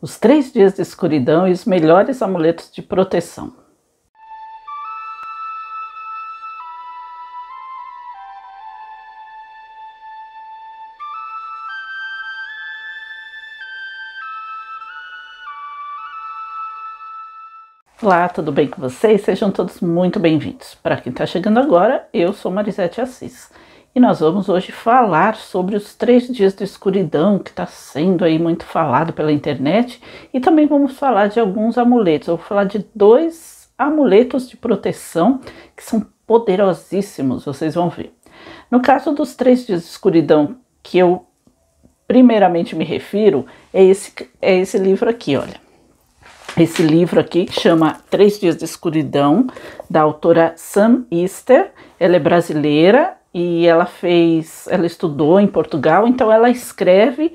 Os 3 dias de escuridão e os melhores amuletos de proteção. Olá, tudo bem com vocês? Sejam todos muito bem-vindos. Para quem está chegando agora, eu sou Marisete Assis e nós vamos hoje falar sobre os 3 dias de escuridão que está sendo aí muito falado pela internet e também vamos falar de alguns amuletos. Eu vou falar de 2 amuletos de proteção que são poderosíssimos, vocês vão ver. No caso dos 3 dias de escuridão que eu primeiramente me refiro, é esse livro aqui, olha. Esse livro aqui que chama 3 Dias de Escuridão, da autora Sam Easter. Ela é brasileira e ela estudou em Portugal, então ela escreve,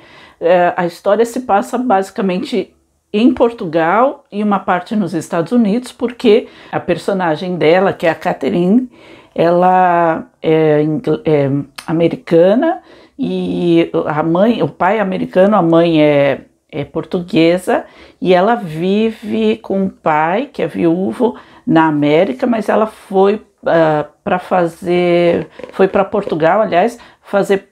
a história se passa basicamente em Portugal e uma parte nos Estados Unidos, porque a personagem dela, que é a Catherine, ela é americana e o pai é americano, a mãe é portuguesa, e ela vive com o pai, que é viúvo, na América, mas ela foi para Portugal, aliás, fazer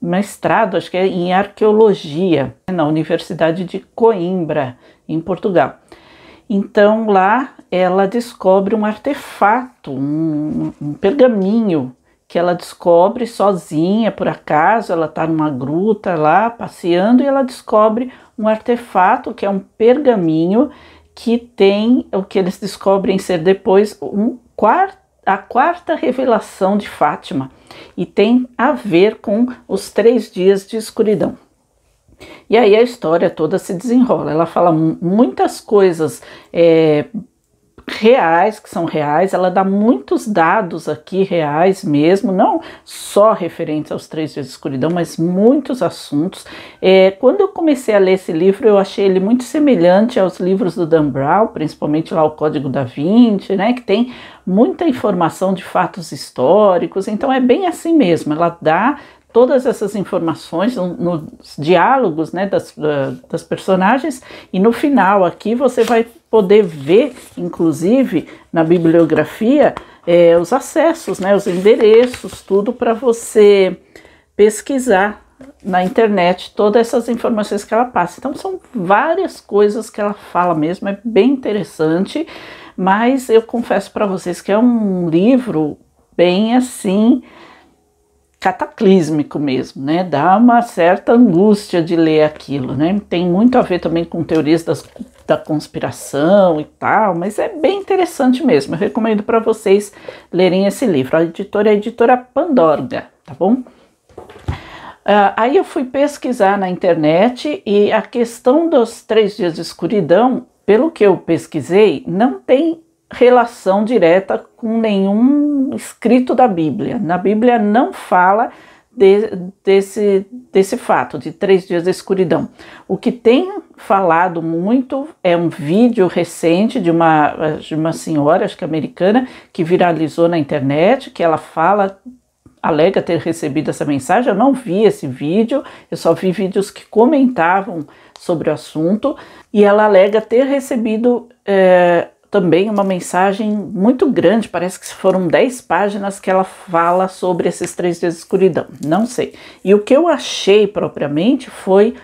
mestrado, acho que é em arqueologia, na Universidade de Coimbra, em Portugal. Então lá ela descobre um artefato, um pergaminho, que ela descobre sozinha, por acaso, ela está numa gruta lá, passeando, e ela descobre um artefato, que é um pergaminho, que tem o que eles descobrem ser depois a 4ª revelação de Fátima, e tem a ver com os 3 dias de escuridão. E aí a história toda se desenrola, ela fala muitas coisas reais, que são reais, ela dá muitos dados aqui reais mesmo, não só referentes aos 3 dias de escuridão, mas muitos assuntos. Quando eu comecei a ler esse livro, eu achei ele muito semelhante aos livros do Dan Brown, principalmente lá o Código da Vinci, né, que tem muita informação de fatos históricos, então é bem assim mesmo, ela dá todas essas informações nos diálogos, né, das personagens, e no final aqui você vai poder ver, inclusive na bibliografia, os acessos, né, os endereços, tudo para você pesquisar na internet todas essas informações que ela passa. Então são várias coisas que ela fala mesmo, é bem interessante, mas eu confesso para vocês que é um livro bem assim, cataclísmico mesmo, né? Dá uma certa angústia de ler aquilo, né? Tem muito a ver também com teorias da conspiração e tal, mas é bem interessante mesmo. Eu recomendo para vocês lerem esse livro. A editora é a editora Pandorga, tá bom? Aí eu fui pesquisar na internet e a questão dos 3 dias de escuridão, pelo que eu pesquisei, não tem relação direta com nenhum escrito da Bíblia. Na Bíblia não fala desse fato de 3 dias de escuridão. O que tem falado muito é um vídeo recente de uma senhora, acho que americana, que viralizou na internet, que ela alega ter recebido essa mensagem. Eu não vi esse vídeo, eu só vi vídeos que comentavam sobre o assunto, e ela alega ter recebido também uma mensagem muito grande, parece que foram 10 páginas que ela fala sobre esses 3 dias de escuridão, não sei. E o que eu achei propriamente foi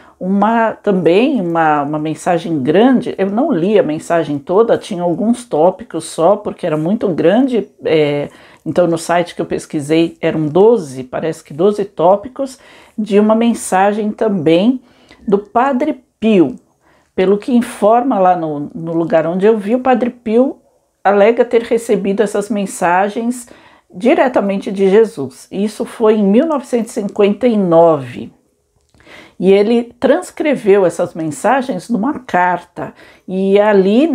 também uma mensagem grande. Eu não li a mensagem toda, tinha alguns tópicos só, porque era muito grande, então no site que eu pesquisei eram 12, parece que 12 tópicos, de uma mensagem também do Padre Pio. Pelo que informa lá no lugar onde eu vi, o Padre Pio alega ter recebido essas mensagens diretamente de Jesus. Isso foi em 1959. E ele transcreveu essas mensagens numa carta. E ali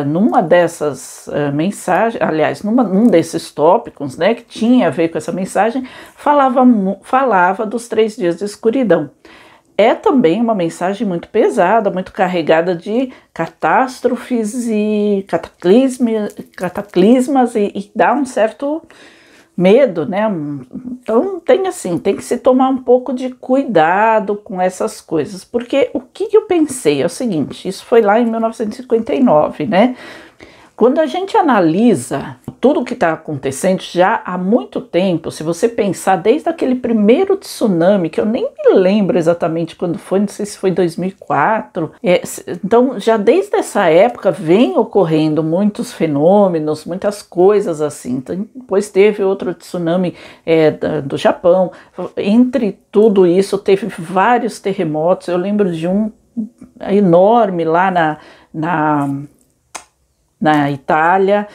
numa dessas mensagens, aliás, num desses tópicos, né, que tinha a ver com essa mensagem, falava dos 3 dias de escuridão. É também uma mensagem muito pesada, muito carregada de catástrofes e cataclismas, e dá um certo medo, né? Então tem que se tomar um pouco de cuidado com essas coisas, porque o que eu pensei é o seguinte, isso foi lá em 1959, né? Quando a gente analisa tudo o que está acontecendo já há muito tempo, se você pensar desde aquele primeiro tsunami, que eu nem me lembro exatamente quando foi, não sei se foi 2004, então já desde essa época vem ocorrendo muitos fenômenos, muitas coisas assim. Então, depois teve outro tsunami do Japão, entre tudo isso teve vários terremotos, eu lembro de um enorme lá na Itália,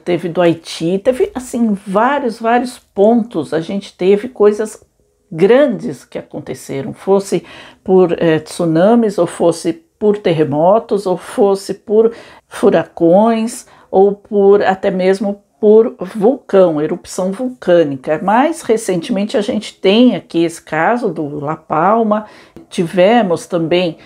teve do Haiti, teve assim vários pontos, a gente teve coisas grandes que aconteceram, fosse por tsunamis, ou fosse por terremotos, ou fosse por furacões, ou por até mesmo por vulcão, erupção vulcânica. Mais recentemente a gente tem aqui esse caso do La Palma, tivemos também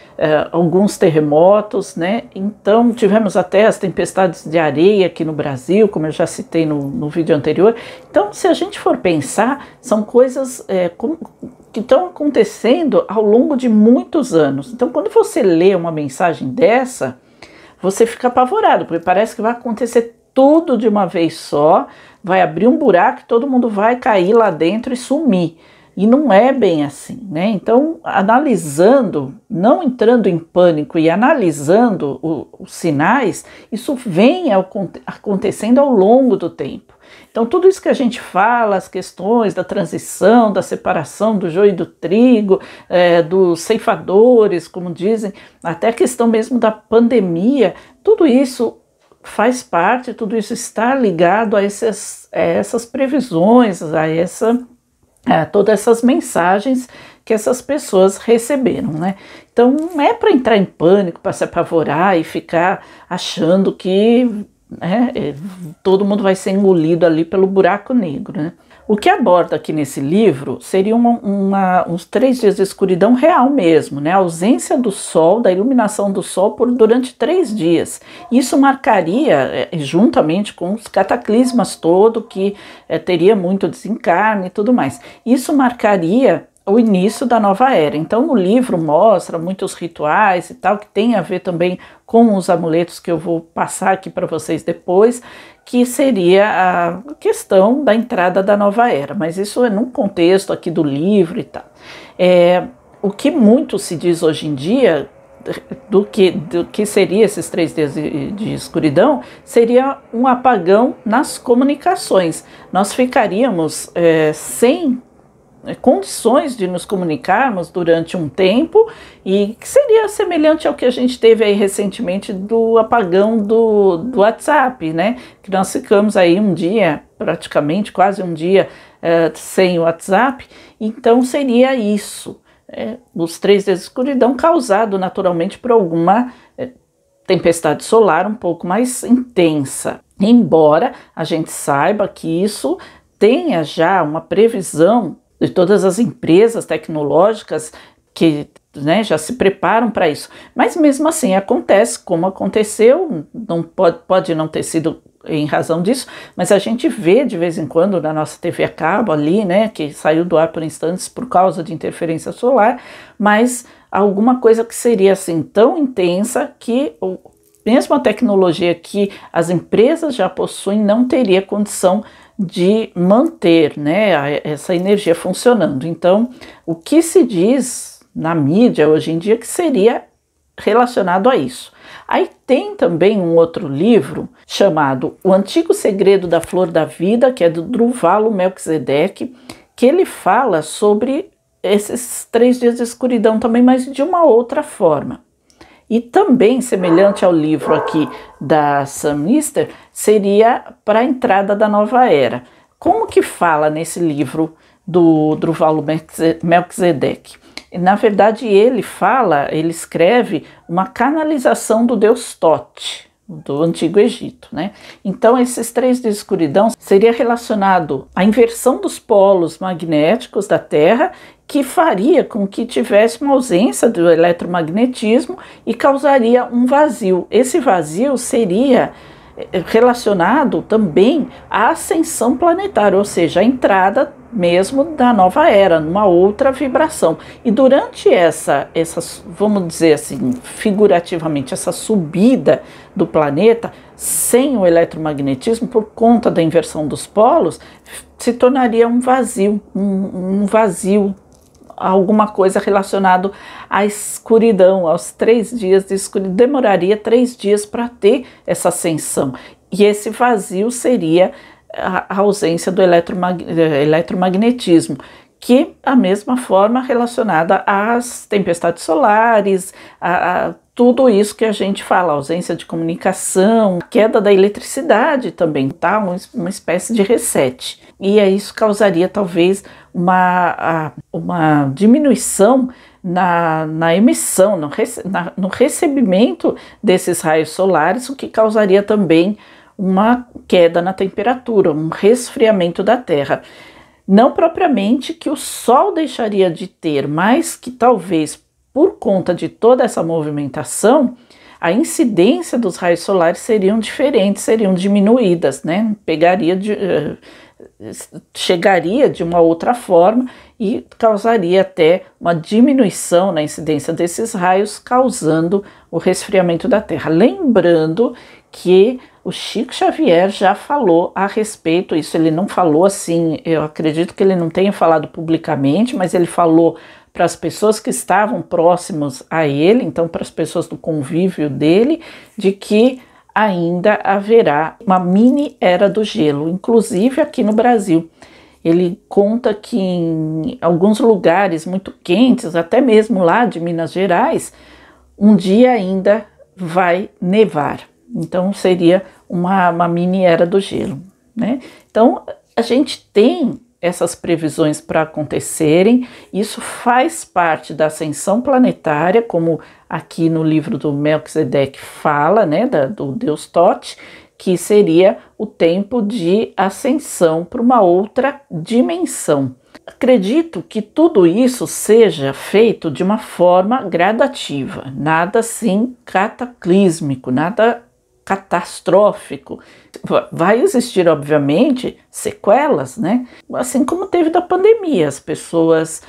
alguns terremotos, né? Então tivemos até as tempestades de areia aqui no Brasil, como eu já citei no vídeo anterior. Então, se a gente for pensar, são coisas que estão acontecendo ao longo de muitos anos. Então, quando você lê uma mensagem dessa, você fica apavorado, porque parece que vai acontecer tudo de uma vez só, vai abrir um buraco e todo mundo vai cair lá dentro e sumir. E não é bem assim, né? Então, analisando, não entrando em pânico e analisando os sinais, isso vem acontecendo ao longo do tempo. Então, tudo isso que a gente fala, as questões da transição, da separação do joio e do trigo, dos ceifadores, como dizem, até a questão mesmo da pandemia, tudo isso faz parte, tudo isso está ligado a essas previsões, a todas essas mensagens que essas pessoas receberam, né? Então não é para entrar em pânico, para se apavorar e ficar achando que todo mundo vai ser engolido ali pelo buraco negro, né? O que aborda aqui nesse livro seria uns 3 dias de escuridão real mesmo, né? A ausência do sol, da iluminação do sol durante 3 dias. Isso marcaria, juntamente com os cataclismas todo, que teria muito desencarne e tudo mais. Isso marcaria o início da nova era. Então no livro mostra muitos rituais e tal, que tem a ver também com os amuletos que eu vou passar aqui para vocês depois, que seria a questão da entrada da nova era, mas isso é num contexto aqui do livro e tal. O que muito se diz hoje em dia do que seria esses 3 dias de escuridão, seria um apagão nas comunicações. Nós ficaríamos sem condições de nos comunicarmos durante um tempo, e que seria semelhante ao que a gente teve aí recentemente do apagão do WhatsApp, né? Que nós ficamos aí um dia, praticamente quase um dia sem o WhatsApp. Então seria isso, os 3 dias de escuridão causado naturalmente por alguma tempestade solar um pouco mais intensa. Embora a gente saiba que isso tenha já uma previsão de todas as empresas tecnológicas que já se preparam para isso. Mas mesmo assim acontece como aconteceu, não pode não ter sido em razão disso, mas a gente vê de vez em quando na nossa TV a cabo ali, né, que saiu do ar por instantes por causa de interferência solar, mas alguma coisa que seria assim tão intensa que mesmo a tecnologia que as empresas já possuem não teria condição de manter, né, essa energia funcionando. Então, o que se diz na mídia hoje em dia que seria relacionado a isso. Aí tem também um outro livro chamado O Antigo Segredo da Flor da Vida, que é do Druvalo Melquisedeque, que ele fala sobre esses 3 dias de escuridão também, mas de uma outra forma. E também, semelhante ao livro aqui da Sam Lister, seria para a entrada da nova era. Como que fala nesse livro do Druvalo Melquisedeque? Na verdade, ele escreve uma canalização do deus Tote, do Antigo Egito, né? Então, esses 3 dias de escuridão seria relacionado à inversão dos polos magnéticos da Terra, que faria com que tivesse uma ausência do eletromagnetismo e causaria um vazio. Esse vazio seria relacionado também à ascensão planetária, ou seja, a entrada mesmo da nova era, numa outra vibração. E durante essa, vamos dizer assim, figurativamente, essa subida do planeta, sem o eletromagnetismo, por conta da inversão dos polos, se tornaria um vazio, um vazio, alguma coisa relacionado à escuridão, aos 3 dias de escuridão. Demoraria 3 dias para ter essa ascensão. E esse vazio seria a ausência do eletromagnetismo, que a mesma forma relacionada às tempestades solares, a tudo isso que a gente fala, ausência de comunicação, queda da eletricidade também, tá? Uma espécie de reset. E isso causaria talvez uma diminuição na emissão, no recebimento desses raios solares, o que causaria também uma queda na temperatura, um resfriamento da Terra. Não propriamente que o Sol deixaria de ter, mas que talvez por conta de toda essa movimentação, a incidência dos raios solares seriam diferentes, seriam diminuídas, né? Chegaria de uma outra forma e causaria até uma diminuição na incidência desses raios, causando o resfriamento da Terra. Lembrando que o Chico Xavier já falou a respeito, isso ele não falou assim, eu acredito que ele não tenha falado publicamente, mas ele falou para as pessoas que estavam próximos a ele, então para as pessoas do convívio dele, de que ainda haverá uma mini era do gelo, inclusive aqui no Brasil. Ele conta que em alguns lugares muito quentes, até mesmo lá de Minas Gerais, um dia ainda vai nevar. Então seria uma mini era do gelo, né? Então a gente tem essas previsões para acontecerem, isso faz parte da ascensão planetária, como aqui no livro do Melquisedeque fala, né, do Deus Tote, que seria o tempo de ascensão para uma outra dimensão. Acredito que tudo isso seja feito de uma forma gradativa, nada assim cataclísmico, nada catastrófico. Vai existir, obviamente, sequelas, né? Assim como teve da pandemia, as pessoas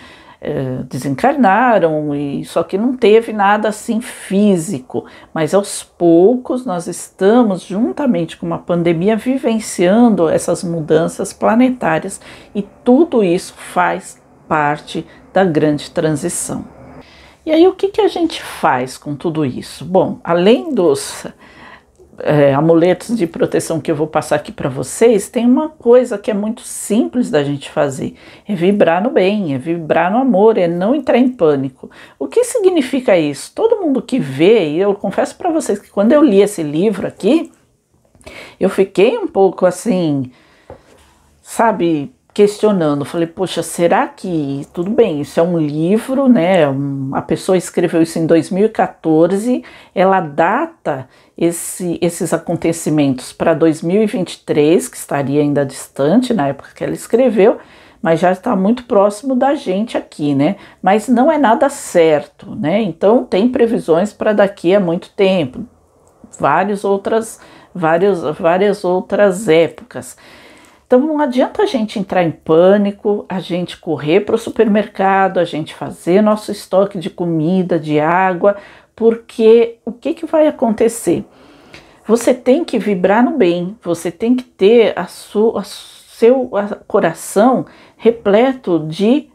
desencarnaram, e só que não teve nada assim físico, mas aos poucos nós estamos, juntamente com uma pandemia, vivenciando essas mudanças planetárias, e tudo isso faz parte da grande transição. E aí o que a gente faz com tudo isso? Bom, além dos amuletos de proteção que eu vou passar aqui para vocês, tem uma coisa que é muito simples da gente fazer, é vibrar no bem, é vibrar no amor, é não entrar em pânico. O que significa isso? Todo mundo que vê, e eu confesso para vocês que quando eu li esse livro aqui, eu fiquei um pouco assim, sabe, questionando, falei, poxa, será que, tudo bem, isso é um livro, né, a pessoa escreveu isso em 2014, ela data esses acontecimentos para 2023, que estaria ainda distante na época que ela escreveu, mas já está muito próximo da gente aqui, né, mas não é nada certo, né, então tem previsões para daqui a muito tempo, várias outras épocas. Então não adianta a gente entrar em pânico, a gente correr para o supermercado, a gente fazer nosso estoque de comida, de água, porque o que vai acontecer? Você tem que vibrar no bem, você tem que ter seu coração repleto de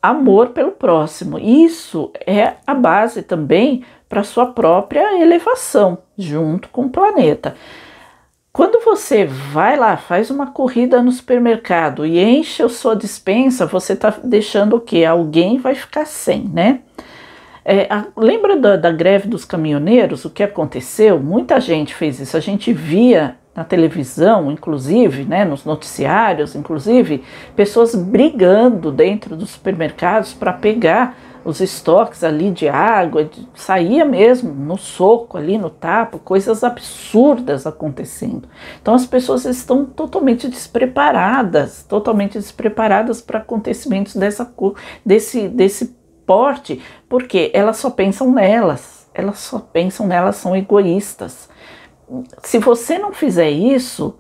amor pelo próximo. Isso é a base também para a sua própria elevação, junto com o planeta. Quando você vai lá, faz uma corrida no supermercado e enche a sua despensa, você está deixando o quê? Alguém vai ficar sem, né? Lembra da greve dos caminhoneiros? O que aconteceu? Muita gente fez isso. A gente via na televisão, inclusive, né, nos noticiários, inclusive, pessoas brigando dentro dos supermercados para pegar os estoques ali de água, saía mesmo no soco ali, no tapa, coisas absurdas acontecendo. Então as pessoas estão totalmente despreparadas para acontecimentos desse porte, porque elas só pensam nelas, são egoístas. se você não fizer isso,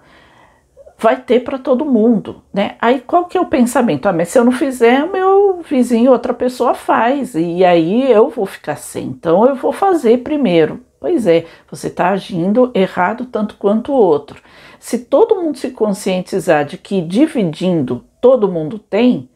vai ter para todo mundo, né? Aí qual que é o pensamento? Mas se eu não fizer, o meu vizinho, outra pessoa faz, e aí eu vou ficar sem, então eu vou fazer primeiro. Pois é, você está agindo errado tanto quanto o outro. Se todo mundo se conscientizar de que dividindo todo mundo tem,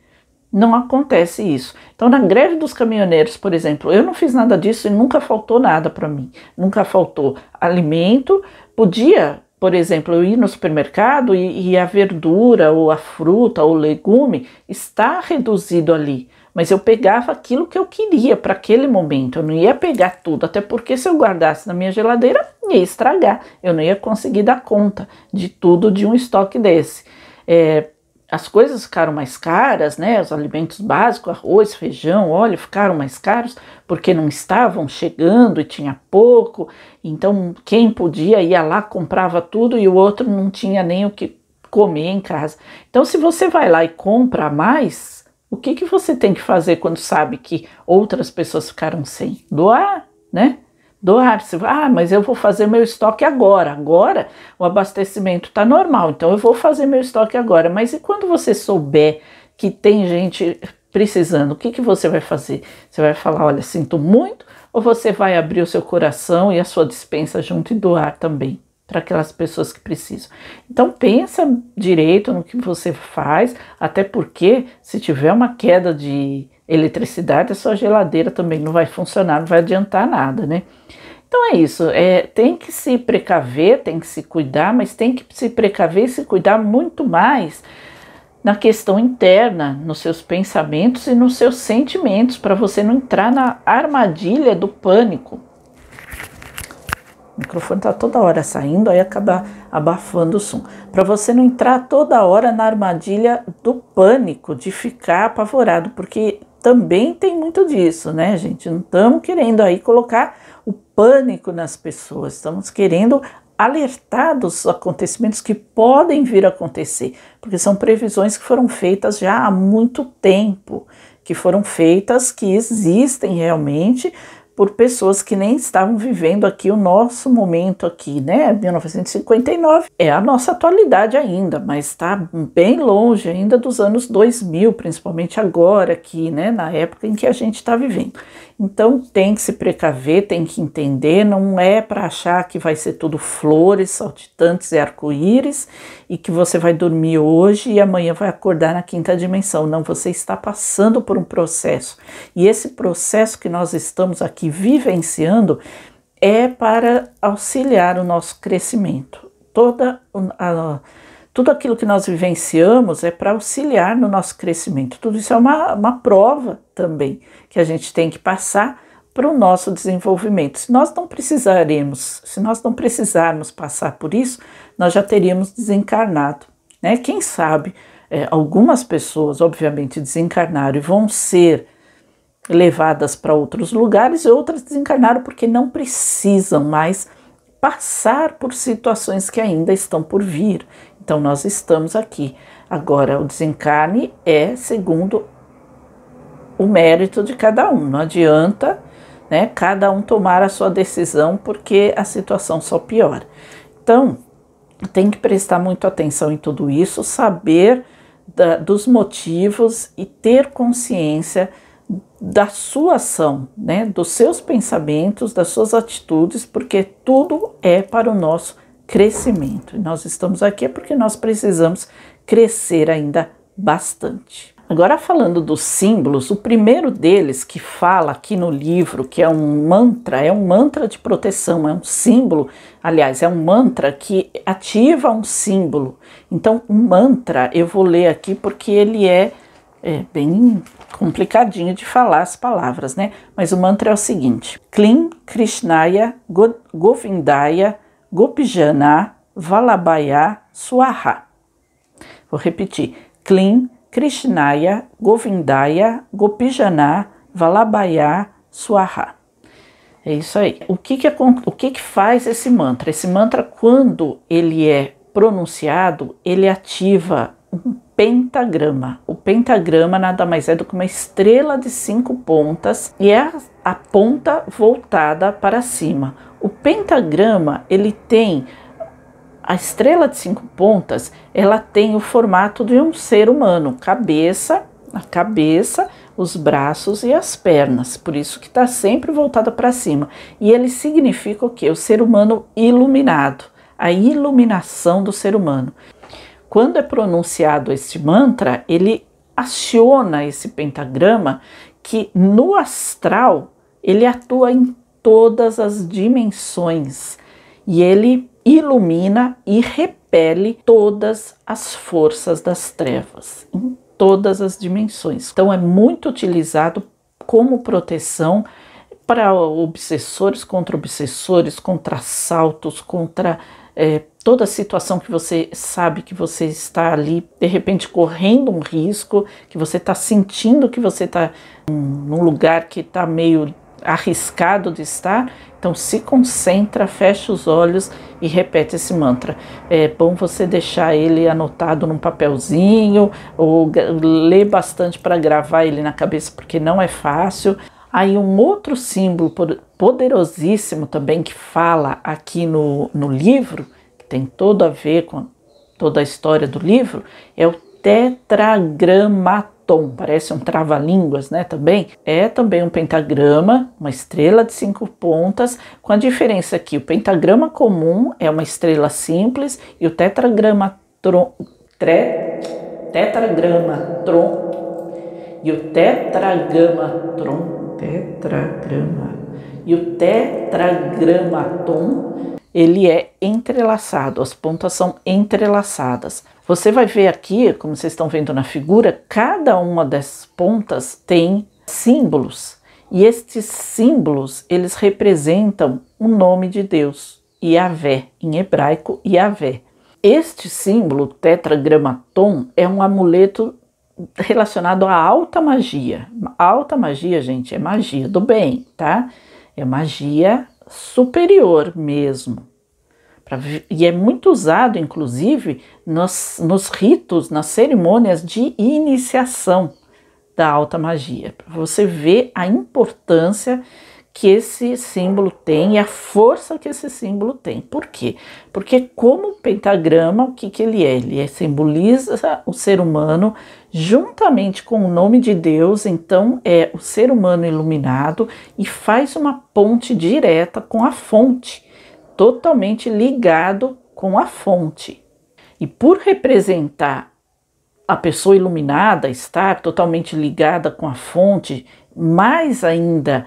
não acontece isso. Então, na greve dos caminhoneiros, por exemplo, eu não fiz nada disso e nunca faltou nada para mim. Nunca faltou alimento. Podia, por exemplo, eu ir no supermercado e a verdura, ou a fruta, ou o legume está reduzido ali. Mas eu pegava aquilo que eu queria para aquele momento. Eu não ia pegar tudo, até porque se eu guardasse na minha geladeira, ia estragar. Eu não ia conseguir dar conta de tudo de um estoque desse. As coisas ficaram mais caras, né? Os alimentos básicos, arroz, feijão, óleo, ficaram mais caros porque não estavam chegando e tinha pouco. Então, quem podia ia lá, comprava tudo e o outro não tinha nem o que comer em casa. Então, se você vai lá e compra mais, o que você tem que fazer quando sabe que outras pessoas ficaram sem? Doar, né? Doar. Mas eu vou fazer meu estoque agora. Agora o abastecimento está normal, então eu vou fazer meu estoque agora. Mas e quando você souber que tem gente precisando, o que você vai fazer? Você vai falar, olha, sinto muito, ou você vai abrir o seu coração e a sua despensa junto e doar também para aquelas pessoas que precisam? Então pensa direito no que você faz, até porque se tiver uma queda de eletricidade, a sua geladeira também não vai funcionar, não vai adiantar nada, né? Então é isso, tem que se precaver, tem que se cuidar, mas tem que se precaver e se cuidar muito mais na questão interna, nos seus pensamentos e nos seus sentimentos, para você não entrar na armadilha do pânico. O microfone está toda hora saindo, aí acaba abafando o som. Para você não entrar toda hora na armadilha do pânico, de ficar apavorado, porque também tem muito disso, né, gente? Não estamos querendo aí colocar o pânico nas pessoas, estamos querendo alertar dos acontecimentos que podem vir a acontecer, porque são previsões que foram feitas já há muito tempo, que foram feitas, que existem realmente, por pessoas que nem estavam vivendo aqui o nosso momento aqui, né? 1959 é a nossa atualidade ainda, mas está bem longe ainda dos anos 2000, principalmente agora aqui, né? Na época em que a gente está vivendo. Então tem que se precaver, tem que entender, não é para achar que vai ser tudo flores, saltitantes e arco-íris e que você vai dormir hoje e amanhã vai acordar na quinta dimensão. Não, você está passando por um processo. E esse processo que nós estamos aqui vivenciando é para auxiliar o nosso crescimento. Tudo aquilo que nós vivenciamos é para auxiliar no nosso crescimento. Tudo isso é uma prova também que a gente tem que passar para o nosso desenvolvimento. Se nós não precisarmos passar por isso, nós já teríamos desencarnado, né? Quem sabe algumas pessoas, obviamente, desencarnaram e vão ser levadas para outros lugares, e outras desencarnaram porque não precisam mais passar por situações que ainda estão por vir. Então nós estamos aqui. Agora o desencarne é segundo o mérito de cada um. Não adianta, né, cada um tomar a sua decisão, porque a situação só piora. Então tem que prestar muito atenção em tudo isso, saber dos motivos e ter consciência da sua ação, né, dos seus pensamentos, das suas atitudes, porque tudo é para o nosso crescimento. E nós estamos aqui porque nós precisamos crescer ainda bastante. Agora, falando dos símbolos, o primeiro deles que fala aqui no livro, que é um mantra de proteção, é um símbolo, aliás, é um mantra que ativa um símbolo. Então, um mantra, eu vou ler aqui porque ele é bem complicadinho de falar as palavras, né? Mas o mantra é o seguinte: Klim Krishnaya Govindaya Gopijana Vallabhaya Swaha. Vou repetir: Klim Krishnaya Govindaya Gopijana Vallabhaya Swaha. É isso aí. O que faz esse mantra? Esse mantra, quando ele é pronunciado, ele ativa um pentagrama. O pentagrama nada mais é do que uma estrela de 5 pontas e é a ponta voltada para cima. O pentagrama, ele tem a estrela de 5 pontas, ela tem o formato de um ser humano, a cabeça, os braços e as pernas, por isso que está sempre voltada para cima. E ele significa o quê? O ser humano iluminado, a iluminação do ser humano. Quando é pronunciado este mantra, ele aciona esse pentagrama que no astral ele atua em todas as dimensões e ele ilumina e repele todas as forças das trevas, em todas as dimensões. Então é muito utilizado como proteção para obsessores, contra assaltos, contra toda situação que você sabe que você está ali, de repente, correndo um risco, que você está sentindo que você está num lugar que está meio arriscado de estar. Então se concentra, fecha os olhos e repete esse mantra. É bom você deixar ele anotado num papelzinho ou ler bastante para gravar ele na cabeça, porque não é fácil. Aí um outro símbolo poderosíssimo também que fala aqui no livro, que tem todo a ver com toda a história do livro, é o tetragramaton. Parece um trava-línguas, né, também. É também um pentagrama, uma estrela de 5 pontas, com a diferença que o pentagrama comum é uma estrela simples e o tetragramatron e o tetragramaton, ele é entrelaçado, as pontas são entrelaçadas. Você vai ver aqui, como vocês estão vendo na figura, cada uma dessas pontas tem símbolos. E estes símbolos, eles representam o nome de Deus, Yahvé, em hebraico, Yahvé. Este símbolo, tetragramaton, é um amuleto relacionado à alta magia. Alta magia, gente, é magia do bem, tá? É magia superior mesmo. E é muito usado, inclusive, nos ritos, nas cerimônias de iniciação da alta magia. Para você ver a importância que esse símbolo tem e a força que esse símbolo tem. Por quê? Porque como pentagrama, o que ele é? Ele simboliza o ser humano juntamente com o nome de Deus, então é o ser humano iluminado e faz uma ponte direta com a fonte, totalmente ligado com a fonte. E por representar a pessoa iluminada, estar totalmente ligada com a fonte, mais ainda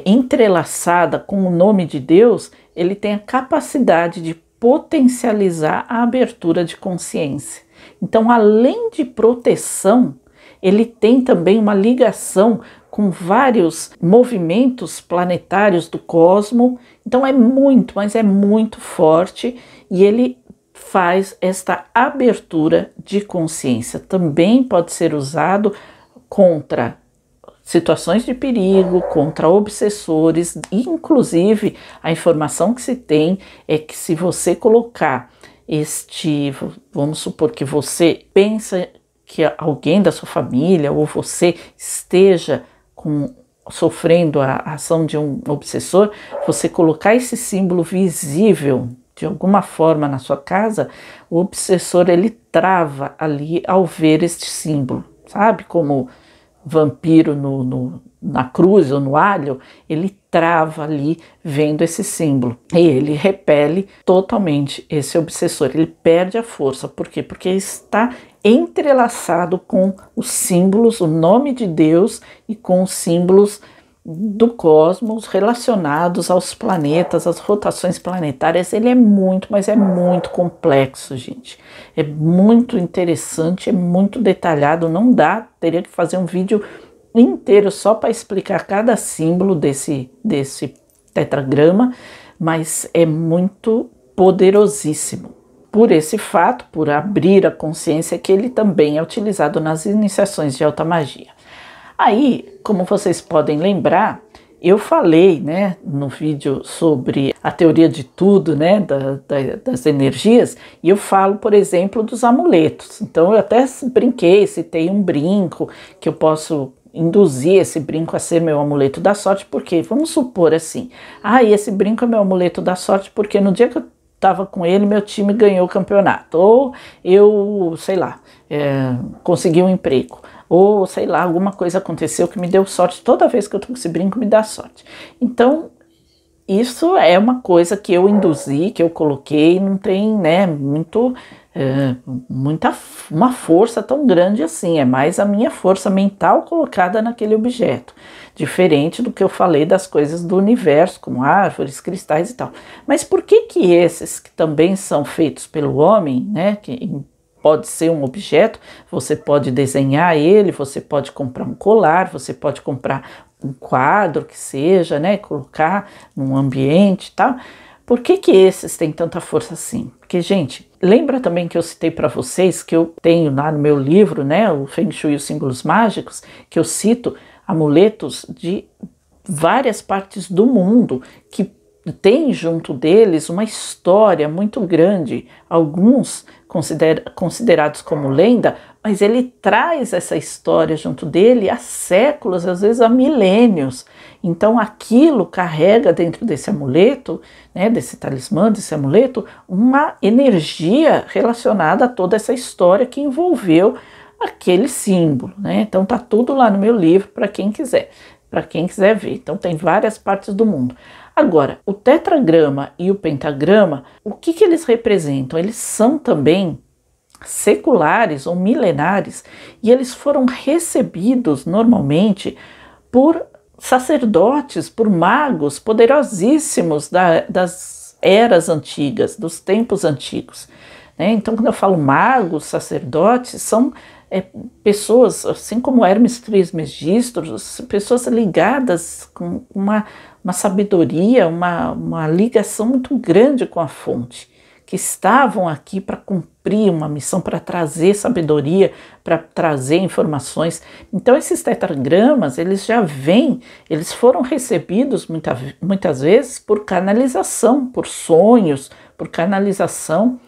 entrelaçada com o nome de Deus, ele tem a capacidade de potencializar a abertura de consciência. Então, além de proteção, ele tem também uma ligação com vários movimentos planetários do cosmos. Então é muito, mas é muito forte e ele faz esta abertura de consciência. Também pode ser usado contra situações de perigo, contra obsessores. Inclusive, a informação que se tem é que se você colocar vamos supor que você pensa que alguém da sua família ou você esteja sofrendo a ação de um obsessor, você colocar esse símbolo visível de alguma forma na sua casa, o obsessor ele trava ali ao ver este símbolo, sabe? Como vampiro na cruz ou no alho, ele trava ali vendo esse símbolo e ele repele totalmente esse obsessor, ele perde a força. Por quê? Porque está entrelaçado com os símbolos, o nome de Deus e com os símbolos do cosmos relacionados aos planetas, às rotações planetárias. Ele é muito, mas é muito complexo, gente. É muito interessante, é muito detalhado, não dá, teria que fazer um vídeo inteiro só para explicar cada símbolo desse tetragrama, mas é muito poderosíssimo. Por esse fato, por abrir a consciência, que ele também é utilizado nas iniciações de alta magia. Aí, como vocês podem lembrar, eu falei, né, no vídeo sobre a teoria de tudo, né, das energias, e eu falo, por exemplo, dos amuletos. Então eu até brinquei, citei um brinco que eu posso induzir esse brinco a ser meu amuleto da sorte, porque vamos supor assim, esse brinco é meu amuleto da sorte porque no dia que eu estava com ele, meu time ganhou o campeonato, ou eu, sei lá, consegui um emprego, ou sei lá, alguma coisa aconteceu que me deu sorte, toda vez que eu tô com esse brinco me dá sorte. Então, isso é uma coisa que eu induzi, que eu coloquei, não tem, né, uma força tão grande assim, é mais a minha força mental colocada naquele objeto, diferente do que eu falei das coisas do universo, como árvores, cristais e tal. Mas por que esses que também são feitos pelo homem, né, que pode ser um objeto, você pode desenhar ele, você pode comprar um colar, você pode comprar um quadro que seja, né, colocar num ambiente e tal. Por que esses têm tanta força assim? Porque, gente, lembra também que eu citei para vocês que eu tenho lá no meu livro, né, o Feng Shui e os Símbolos Mágicos, que eu cito amuletos de várias partes do mundo que tem junto deles uma história muito grande, alguns considerados como lenda, mas ele traz essa história junto dele há séculos, às vezes há milênios. Então aquilo carrega dentro desse amuleto, né, desse talismã, desse amuleto, uma energia relacionada a toda essa história que envolveu aquele símbolo, né? Então tá tudo lá no meu livro para quem quiser ver. Então tem várias partes do mundo. Agora, o tetragrama e o pentagrama, o que eles representam? Eles são também seculares ou milenares e eles foram recebidos normalmente por sacerdotes, por magos poderosíssimos das eras antigas, dos tempos antigos, né? Então, quando eu falo magos, sacerdotes, são pessoas, assim como Hermes Trismegisto, pessoas ligadas com uma sabedoria, uma ligação muito grande com a fonte, que estavam aqui para cumprir uma missão, para trazer sabedoria, para trazer informações. Então esses tetragramas, eles foram recebidos muitas vezes por canalização, por sonhos, por canalização,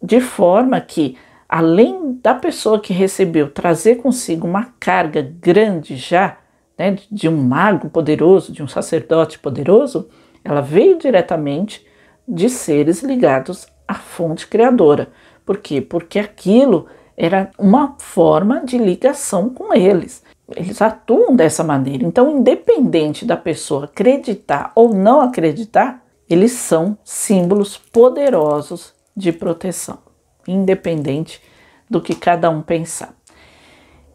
de forma que, além da pessoa que recebeu trazer consigo uma carga grande já, né, de um mago poderoso, de um sacerdote poderoso, ela veio diretamente de seres ligados à fonte criadora. Por quê? Porque aquilo era uma forma de ligação com eles. Eles atuam dessa maneira. Então, independente da pessoa acreditar ou não acreditar, eles são símbolos poderosos de proteção, independente do que cada um pensar.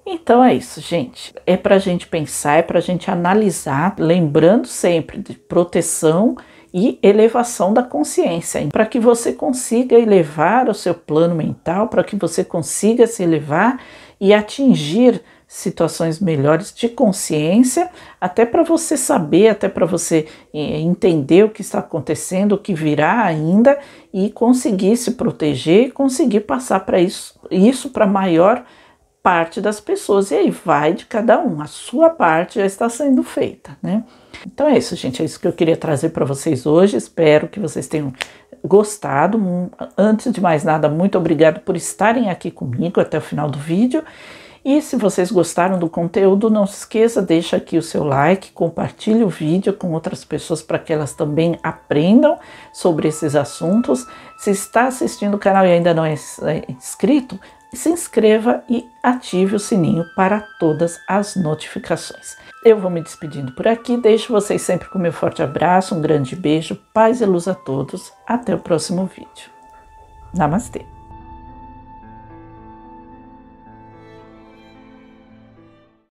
Então é isso, gente. É para a gente pensar, é para a gente analisar, lembrando sempre de proteção e elevação da consciência, para que você consiga elevar o seu plano mental, para que você consiga se elevar e atingir situações melhores de consciência, até para você saber, até para você entender o que está acontecendo, o que virá ainda, e conseguir se proteger e conseguir passar para isso para a maior parte das pessoas. E aí vai de cada um, a sua parte já está sendo feita, né? Então é isso, gente, é isso que eu queria trazer para vocês hoje. Espero que vocês tenham gostado. Antes de mais nada, muito obrigado por estarem aqui comigo até o final do vídeo. E se vocês gostaram do conteúdo, não se esqueça, deixa aqui o seu like, compartilhe o vídeo com outras pessoas para que elas também aprendam sobre esses assuntos. Se está assistindo o canal e ainda não é inscrito, se inscreva e ative o sininho para todas as notificações. Eu vou me despedindo por aqui, deixo vocês sempre com meu forte abraço, um grande beijo, paz e luz a todos, até o próximo vídeo. Namastê!